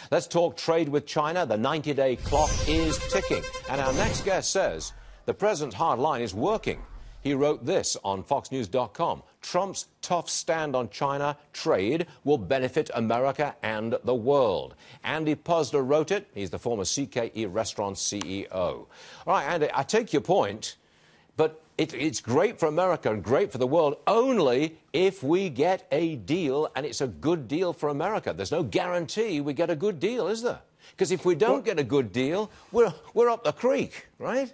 Let's talk trade with China. The 90-day clock is ticking. And our next guest says the president's hard line is working. He wrote this on FoxNews.com. Trump's tough stand on China trade will benefit America and the world. Andy Puzder wrote it. He's the former CKE restaurant CEO. All right, Andy, I take your point, but it's great for America and great for the world only if we get a deal, and it's a good deal for America. There's no guarantee we get a good deal, is there? Because if we don't get a good deal, we're up the creek, right?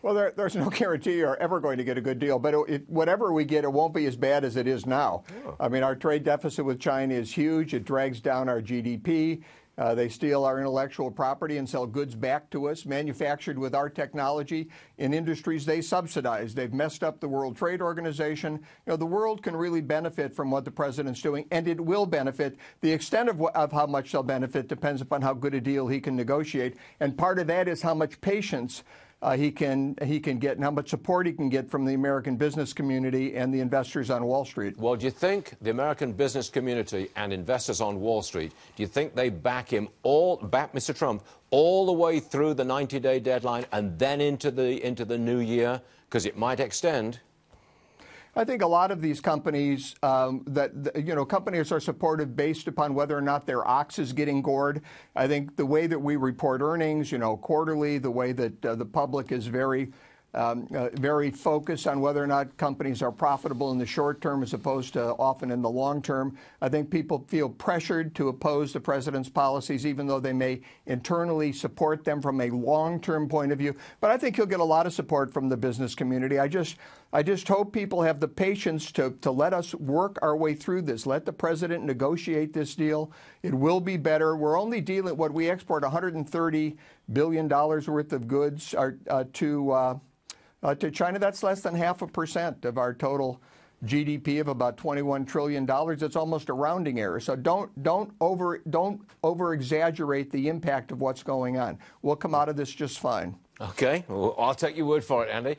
Well, there's no guarantee you're ever going to get a good deal, but whatever we get, it won't be as bad as it is now. Oh. I mean, our trade deficit with China is huge. It drags down our GDP. They steal our intellectual property and sell goods back to us, manufactured with our technology in industries they subsidize. They've messed up the World Trade Organization. You know, the world can really benefit from what the president's doing, and it will benefit. The extent of how much they'll benefit depends upon how good a deal he can negotiate, and part of that is how much patience he can get and how much support he can get from the American business community and the investors on Wall Street. Well, do you think the American business community and investors on Wall Street, do you think they back Mr. Trump all the way through the 90-day deadline and then into the new year? Because it might extend. I think a lot of these companies, companies are supported based upon whether or not their ox is getting gored. I think the way that we report earnings, quarterly, the way that the public is very focused on whether or not companies are profitable in the short term as opposed to often in the long term. I think people feel pressured to oppose the president's policies, even though they may internally support them from a long-term point of view. But I think he'll get a lot of support from the business community. I just hope people have the patience to let us work our way through this. Let the president negotiate this deal. It will be better. We're only dealing what we export $130 billion worth of goods to China. That's less than 0.5% of our total GDP of about $21 trillion. It's almost a rounding error. So don't over exaggerate the impact of what's going on. We'll come out of this just fine. Okay, well, I'll take your word for it, Andy.